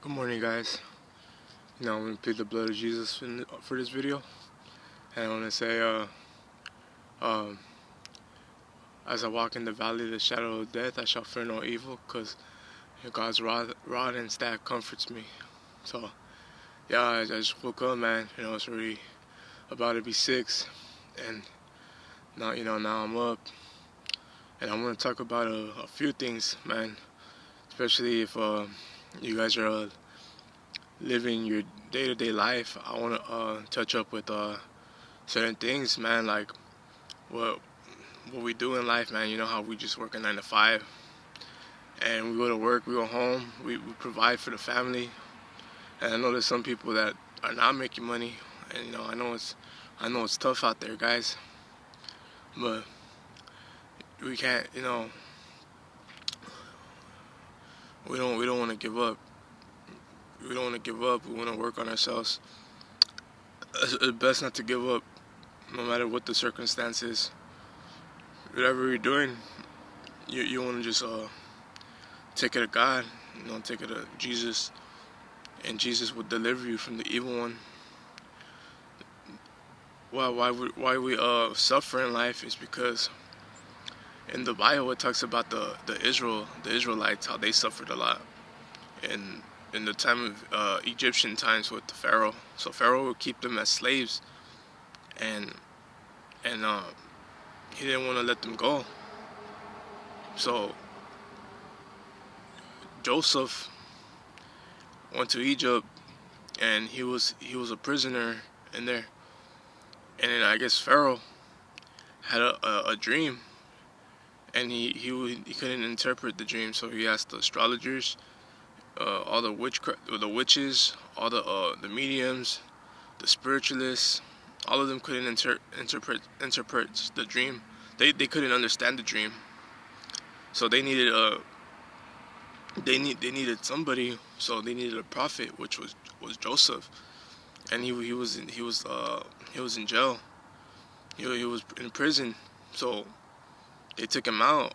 Good morning, guys. I'm gonna plead the blood of Jesus for this video, and I want to say, um, as I walk in the valley of the shadow of death, I shall fear no evil, cause God's rod and staff comforts me. So, yeah, I just woke up, man. It's already about to be 6, and now I'm up, and I'm gonna talk about a few things, man. Especially if you guys are living your day-to-day life. I want to touch up with certain things, man, like what we do in life, man. You know how we just work a 9 to 5, and we go to work, we go home, we provide for the family. And I know there's some people that are not making money, and I know it's tough out there, guys. But we can't, we don't want to give up. We don't want to give up. We want to work on ourselves. It's best not to give up, no matter what the circumstances. Whatever you're doing, you want to just take it to God, take it to Jesus, and Jesus will deliver you from the evil one. Why we suffer in life is because in the Bible it talks about the Israelites, how they suffered a lot in the time of Egyptian times with the Pharaoh. So Pharaoh would keep them as slaves, and he didn't want to let them go. So Joseph went to Egypt, and he was a prisoner in there. And then I guess Pharaoh had a dream, and he couldn't interpret the dream, so he asked the astrologers, all the witches, all the mediums, the spiritualists. All of them couldn't interpret the dream. They couldn't understand the dream. So they needed they needed somebody. So they needed a prophet, which was Joseph, and he was in jail. He was in prison. So they took him out,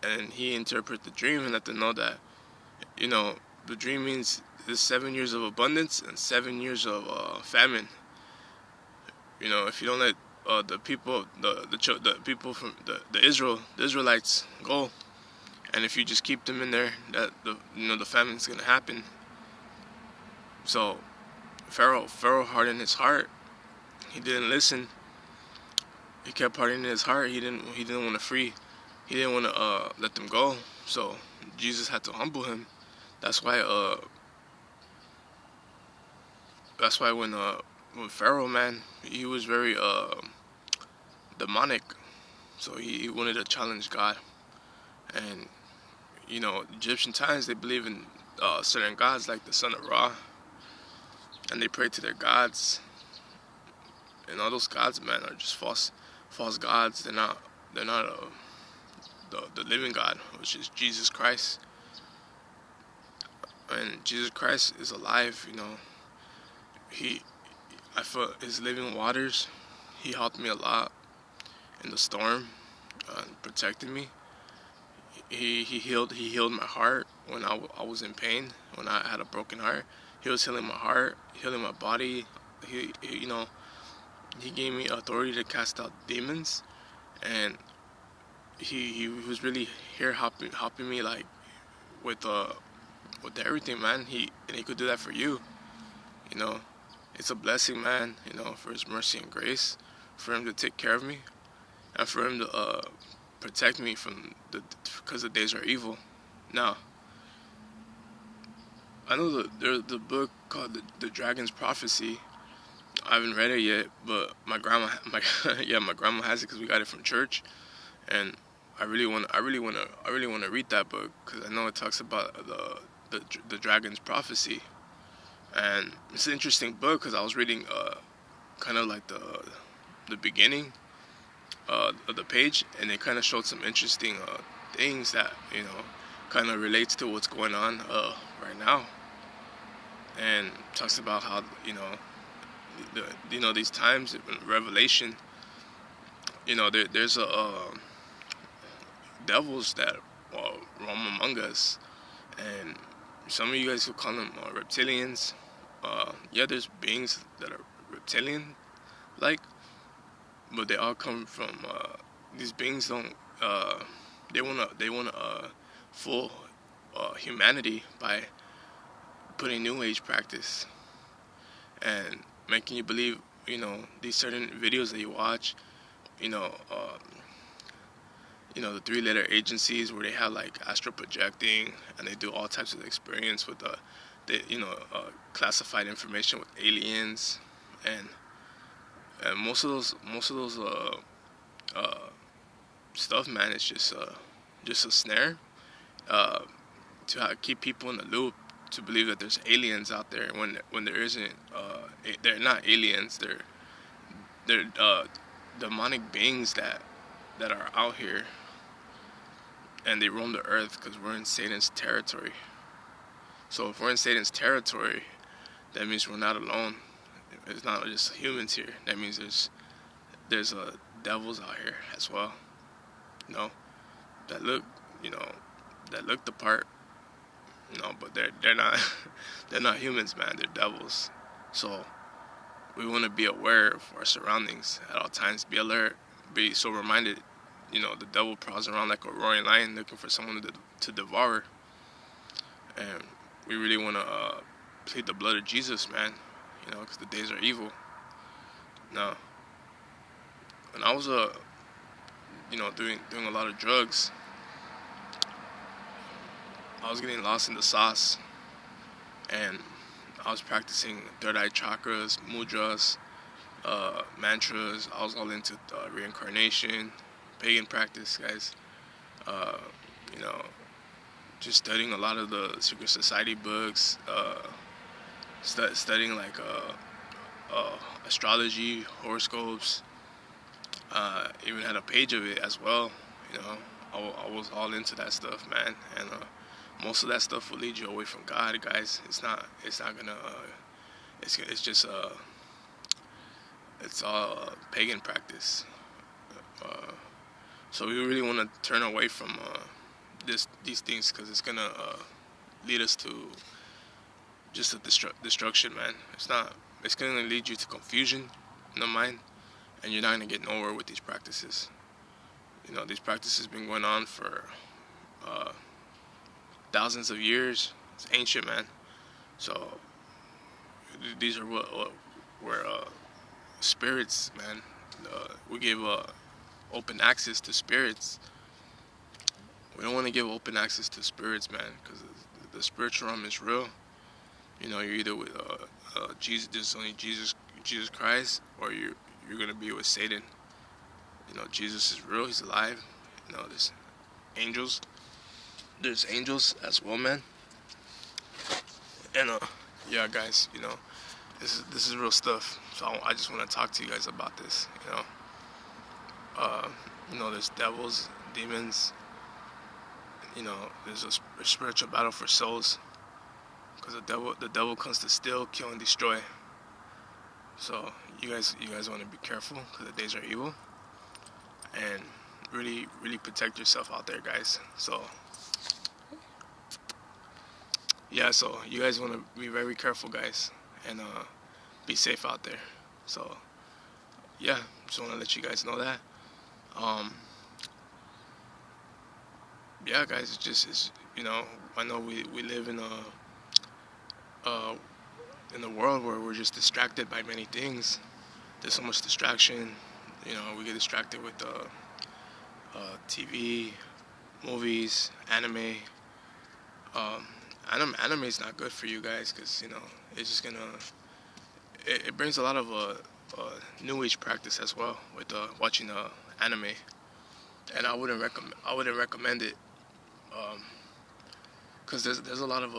and he interpreted the dream and let them know that the dream means there's 7 years of abundance and 7 years of famine. If you don't let the people the people from the Israelites go, and if you just keep them in there, that the famine's gonna happen. So Pharaoh hardened his heart. He didn't listen. He kept hardening his heart. He didn't want to free. He didn't want to let them go. So Jesus had to humble him. That's why when Pharaoh, man, he was very demonic. So he wanted to challenge God. And Egyptian times, they believe in certain gods like the son of Ra, and they pray to their gods. And all those gods, man, are just false gods. They're not the living God, which is Jesus Christ. And Jesus Christ is alive. I felt his living waters. He helped me a lot in the storm, protected me. He healed my heart when I was in pain, when I had a broken heart. He was healing my heart, healing my body. He gave me authority to cast out demons, and he was really here helping me, like with everything, man. He could do that for you. It's a blessing, man. For his mercy and grace, for him to take care of me, and for him to protect me from because the days are evil. Now, I know there's the book called the Dragon's Prophecy. I haven't read it yet, but my grandma has it because we got it from church, and I really want to read that book because I know it talks about the Dragon's Prophecy, and it's an interesting book because I was reading kind of like the beginning of the page, and it kind of showed some interesting things that kind of relates to what's going on right now, and talks about how these times in Revelation, there's devils that roam among us, and some of you guys will call them reptilians. Yeah, there's beings that are reptilian like, but they all come from these beings don't they wanna fool humanity by putting new age practice and making you believe, these certain videos that you watch, you know uh, the three-letter agencies where they have like astral projecting, and they do all types of experience with classified information with aliens, and most of those uh, stuff, man, is just a snare uh, to keep people in the loop to believe that there's aliens out there when there isn't. They're not aliens. They're demonic beings that are out here, and they roam the earth because we're in Satan's territory. So if we're in Satan's territory, that means we're not alone. It's not just humans here. That means there's devils out here as well. You know that look you know that look the part. But they're not they're not humans, man. They're devils. So we want to be aware of our surroundings at all times. Be alert. Be sober minded. The devil prowls around like a roaring lion looking for someone to devour. And we really want to plead the blood of Jesus, man. Because the days are evil. Now, when I was doing a lot of drugs, I was getting lost in the sauce, and I was practicing third eye chakras, mudras, mantras. I was all into reincarnation, pagan practice, guys. Uh, you know, just studying a lot of the secret society books, studying like astrology, horoscopes. Even had a page of it as well. I was all into that stuff, man, and most of that stuff will lead you away from God, guys. It's not gonna. It's just it's all pagan practice. So we really want to turn away from these things, because it's gonna lead us to just a destruction, man. It's gonna lead you to confusion in the mind, and you're not gonna get nowhere with these practices. These practices been going on for thousands of years. It's ancient, man. So these are where spirits, man. We give open access to spirits. We don't want to give open access to spirits, man, because the spiritual realm is real. You're either with Jesus, there's only Jesus Christ, or you're gonna be with Satan. Jesus is real. He's alive. There's angels. There's angels as well, man. And yeah, guys. This is real stuff. So I just want to talk to you guys about this. There's devils, demons. There's a spiritual battle for souls, because the devil comes to steal, kill, and destroy. So you guys want to be careful, because the days are evil, and really, really protect yourself out there, guys. So yeah, so you guys want to be very careful, guys, and be safe out there. So yeah, just want to let you guys know that. Yeah, guys, it's I know we live in a world where we're just distracted by many things. There's so much distraction. We get distracted with TV, movies, anime. Anime is not good for you guys, because it's just gonna it brings a lot of new age practice as well with watching anime, and I wouldn't recommend it, because there's a lot of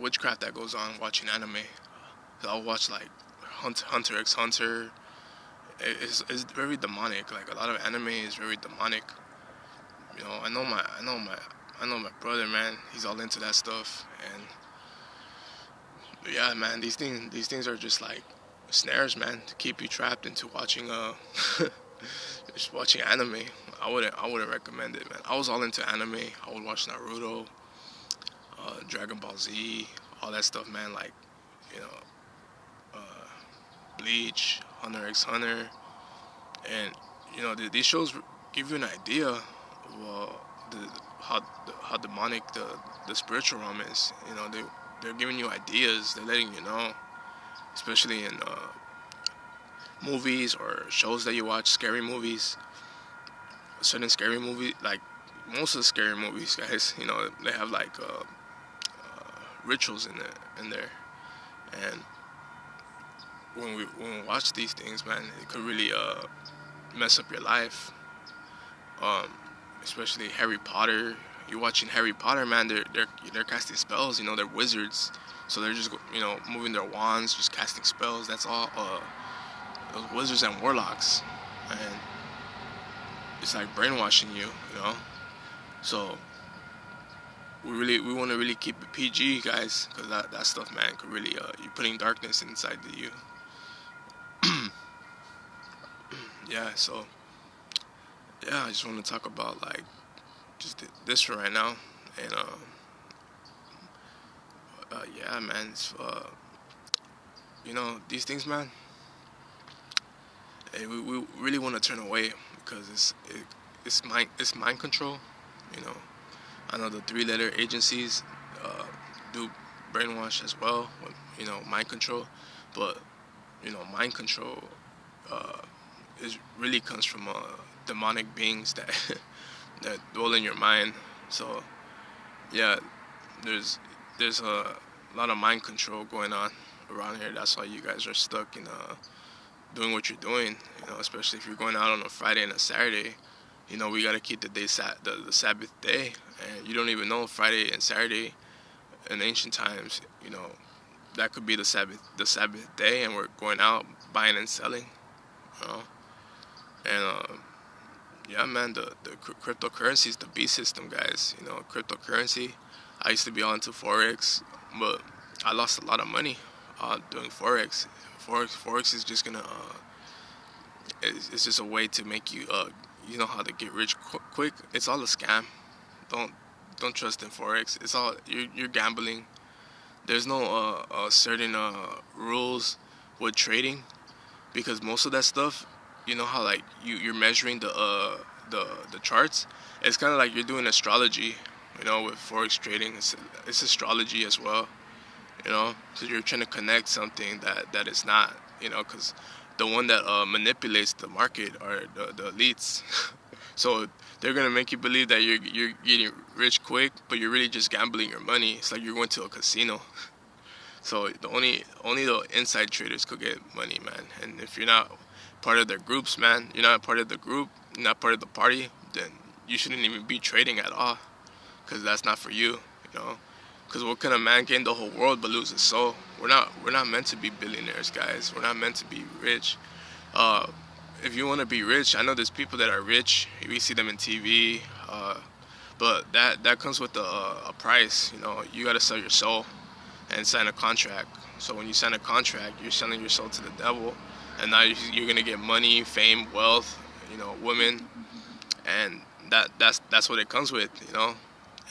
witchcraft that goes on watching anime. I'll watch like Hunter x Hunter. It's very demonic. Like, a lot of anime is very demonic. I know my brother, man. He's all into that stuff, and yeah, man. These things are just like snares, man, to keep you trapped into watching just watching anime. I wouldn't recommend it, man. I was all into anime. I would watch Naruto, Dragon Ball Z, all that stuff, man. Like, you know, uh, Bleach, Hunter x Hunter, and these shows give you an idea of the, how demonic the spiritual realm is. They're giving you ideas. They're letting you know, especially in movies or shows that you watch, scary movies. Certain scary movies, like most of the scary movies, guys, they have like rituals in there, and when we watch these things, man, it could really mess up your life. Um, Especially Harry Potter. You're watching Harry Potter, man. They're casting spells. They're wizards, so they're just moving their wands, just casting spells. That's all. Those wizards and warlocks, and it's like brainwashing you. So we want to really keep it PG, guys, because that stuff, man, could really you're putting darkness inside of you. Yeah. So yeah, I just want to talk about like just this for right now, and yeah, man, it's, these things, man. We really want to turn away because it's mind control. You know, I know the three-letter agencies do brainwash as well. Mind control, but mind control is really comes from demonic beings that that dwell in your mind. So yeah, there's a lot of mind control going on around here. That's why you guys are stuck in doing what you're doing. Especially if you're going out on a Friday and a Saturday. We gotta keep the day the Sabbath day, and you don't even know Friday and Saturday in ancient times. That could be the Sabbath day, and we're going out buying and selling. And yeah, man, the cryptocurrency is the B system, guys. Cryptocurrency. I used to be on to Forex, but I lost a lot of money doing Forex. Forex is just gonna it's just a way to make you how to get rich quick. It's all a scam. Don't trust in Forex. It's all you're gambling. There's no certain rules with trading, because most of that stuff, how like you're measuring the charts. It's kind of like you're doing astrology. With Forex trading, it's astrology as well. So you're trying to connect something that is not. Because the one that manipulates the market are the elites. So they're gonna make you believe that you're getting rich quick, but you're really just gambling your money. It's like you're going to a casino. So only the inside traders could get money, man. And if you're not part of their groups, man, you're not part of the group, you're not part of the party, then you shouldn't even be trading at all, because that's not for you. Because what kind of man gain the whole world but lose his soul? We're not meant to be billionaires, guys. We're not meant to be rich. If you want to be rich, I know there's people that are rich. We see them in TV, but that comes with a price. You got to sell your soul and sign a contract. So when you sign a contract, you're selling your soul to the devil, and now you're gonna get money, fame, wealth, women, and that's what it comes with.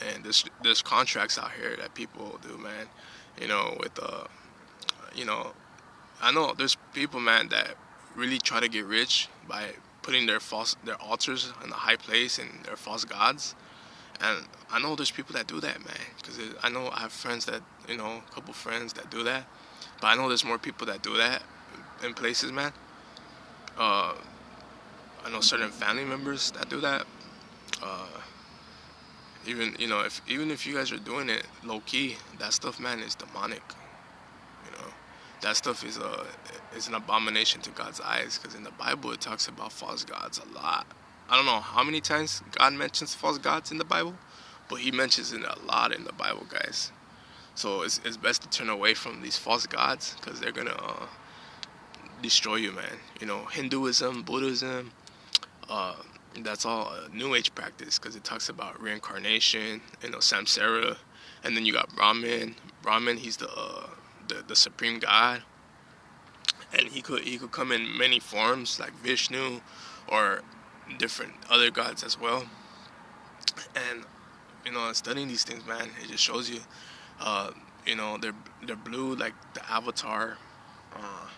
And there's contracts out here that people do, man. With I know there's people, man, that really try to get rich by putting their altars in a high place and their false gods. And I know there's people that do that, man. Because I know I have friends that, a couple friends that do that. But I know there's more people that do that in places, man. I know certain family members that do that. Even if you guys are doing it low key, that stuff, man, is demonic. That stuff is an abomination to God's eyes, because in the Bible it talks about false gods a lot. I don't know how many times God mentions false gods in the Bible, but He mentions it a lot in the Bible, guys. So it's best to turn away from these false gods, because they're gonna destroy you, man. Hinduism, Buddhism, that's all a New Age practice, because it talks about reincarnation, samsara, and then you got Brahman. Brahman, he's the supreme God, and he could come in many forms, like Vishnu or different other gods as well. And studying these things, man, it just shows you, uh, they're blue like the Avatar, uh,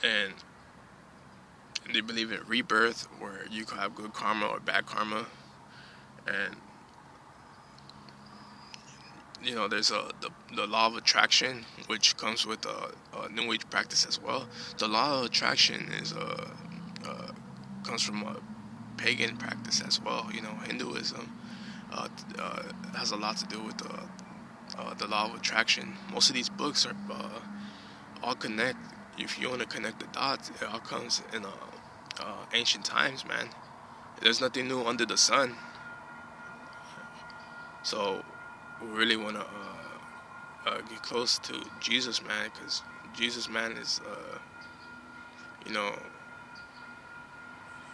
and they believe in rebirth, where you could have good karma or bad karma, and there's the law of attraction, which comes with a New Age practice as well. The law of attraction uh, comes from a pagan practice as well. Hinduism uh, uh, has a lot to do with the law of attraction. Most of these books are all connect. If you want to connect the dots, it all comes in ancient times, man. There's nothing new under the sun. So we really want to get close to Jesus, man, because Jesus, man, is you know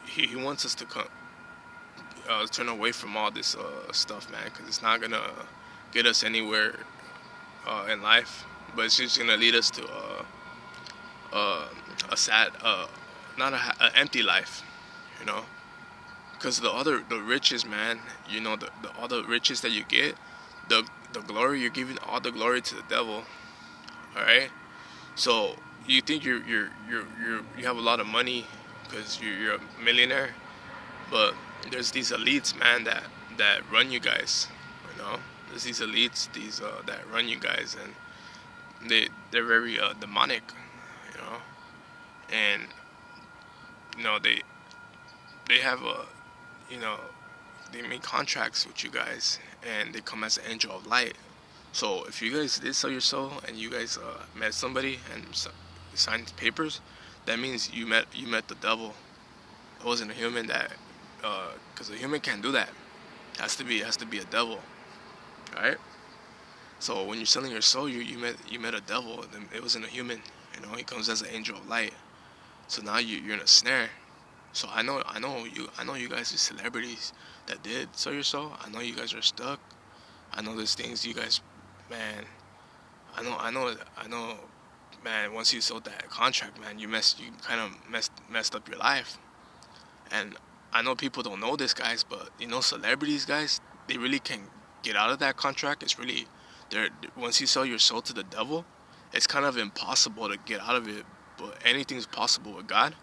he wants us to come turn away from all this stuff, man, because it's not gonna get us anywhere in life, but it's just gonna lead us to a sad, not a empty life, you know. Because the riches, man, all the riches that you get, the glory you're giving, all the glory to the devil. All right. So you think you have a lot of money because you're a millionaire, but there's these elites, man, that run you guys. There's these elites, that run you guys, and they're very demonic, you know, and they have you know they make contracts with you guys, and they come as an angel of light. So if you guys did sell your soul and you guys met somebody and signed papers, that means you met the devil. It wasn't a human, that because a human can't do that. It has to be a devil, right? So when you're selling your soul, you met a devil. It wasn't a human. He comes as an angel of light. So now you're in a snare. So I know you guys are celebrities that did sell your soul. I know you guys are stuck. I know there's things you guys, man. I know, man. Once you sold that contract, man, you kind of messed up your life. And I know people don't know this, guys, but celebrities, guys, they really can get out of that contract. It's really, once you sell your soul to the devil, it's kind of impossible to get out of it. But anything's possible with God.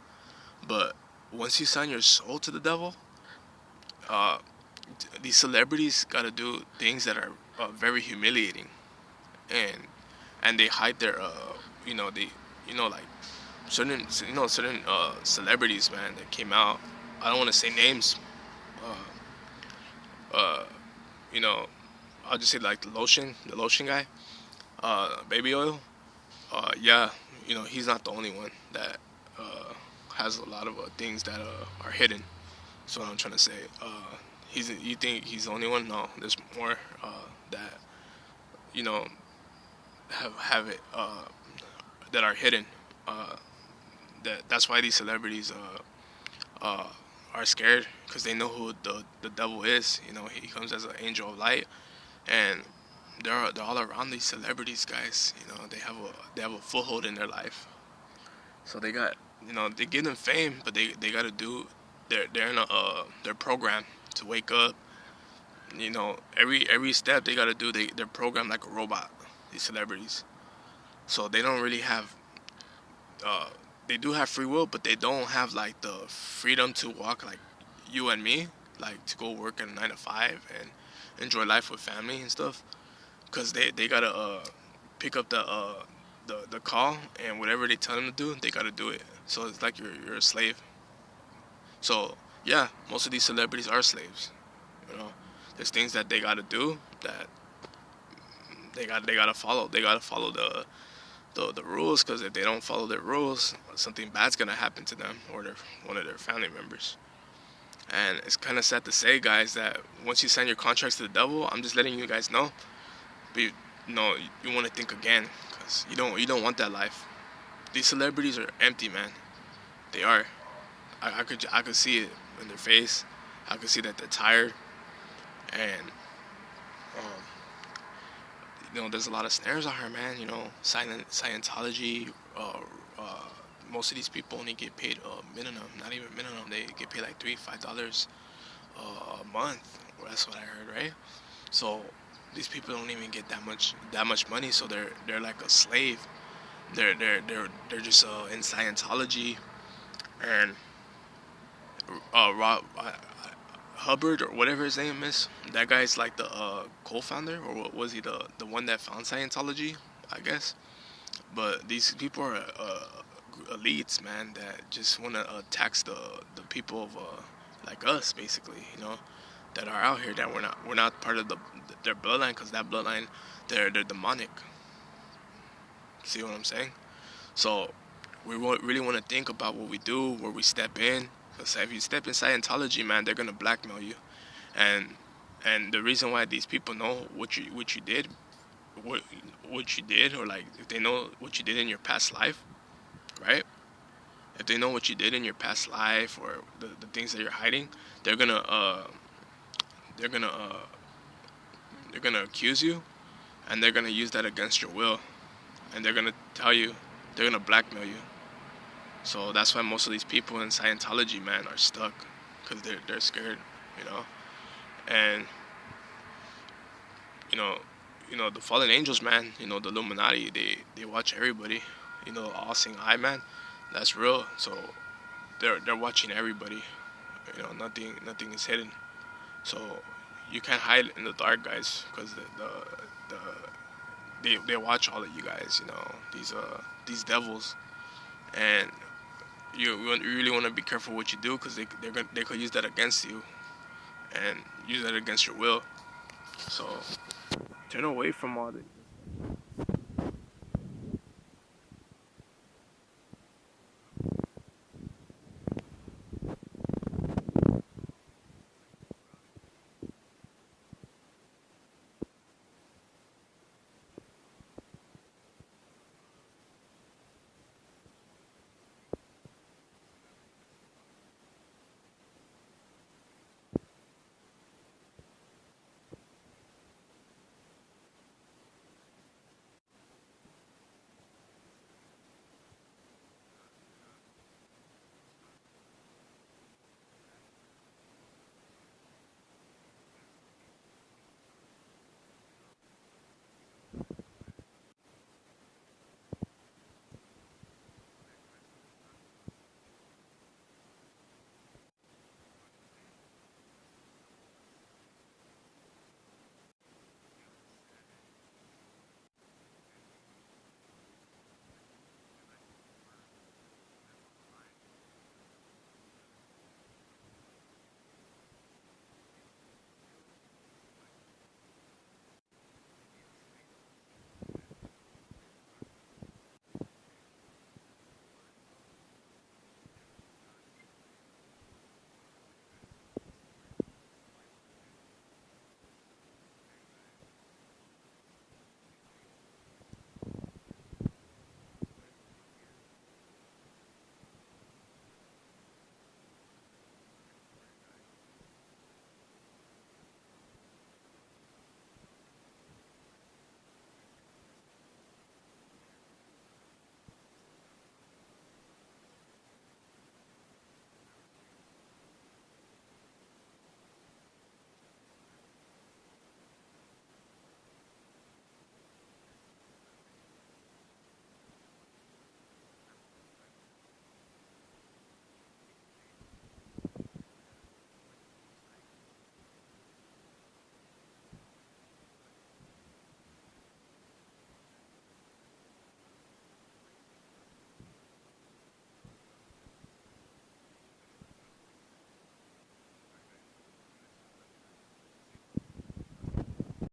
But once you sign your soul to the devil, these celebrities got to do things that are very humiliating, and they hide their like certain celebrities, man, that came out. I don't want to say names. Uh, you know, I'll just say like the lotion guy, baby oil. Yeah, he's not the only one that has a lot of things that are hidden. That's what I'm trying to say. You think he's the only one? No, there's more that you know have it that are hidden. That's why these celebrities are scared, because they know who the devil is. He comes as an angel of light, and they're all around these celebrities, guys. They have a foothold in their life. So they got they give them fame, but they got to do they're in their program to wake up. Every step they got to do, they're programmed like a robot. These celebrities, so they don't really have. They do have free will, but they don't have like the freedom to walk like you and me, like to go work at a 9 to 5 and enjoy life with family and stuff. Cause they gotta pick up the call, and whatever they tell them to do, they gotta do it. So it's like you're a slave. So yeah, most of these celebrities are slaves. There's things that they gotta do that they gotta follow. They gotta follow the rules, because if they don't follow their rules, something bad's gonna happen to them or one of their family members. And it's kind of sad to say, guys, that once you sign your contracts to the devil, I'm just letting you guys know. But you want to think again, because you don't want that life. These celebrities are empty, man. They are. I could see it in their face. I could see that they're tired, and there's a lot of snares on her, man. Scientology. Most of these people only get paid minimum, not even minimum. They get paid like $3, $5 a month. Well, that's what I heard, right? So these people don't even get that much money, so they're like a slave. They're just in Scientology, and Hubbard or whatever his name is. That guy's like the co-founder, or what was he, the one that found Scientology, I guess. But these people are elites, man, that just want to tax the people of like us, basically, that are out here, that we're not part of their bloodline, because that bloodline, they're demonic. See what I'm saying? So we really want to think about what we do, where we step in. Because if you step in Scientology, man, they're gonna blackmail you, and and the reason why these people know what you did, what what you did, or like if they know what you did in your past life, right? If they know what you did in your past life, or the things that you're hiding, they're gonna they're gonna they're gonna accuse you, and they're gonna use that against your will, and they're gonna tell you, they're gonna blackmail you. So that's why most of these people in Scientology, man, are stuck, because they're scared, you know. And you know, the fallen angels, man. The Illuminati. They watch everybody. All seeing eye, man. That's real. So they're watching everybody. Nothing is hidden. So you can't hide in the dark, guys, because the they watch all of you guys. These devils, and you really want to be careful what you do, because they could use that against you, and use that against your will. So turn away from all this.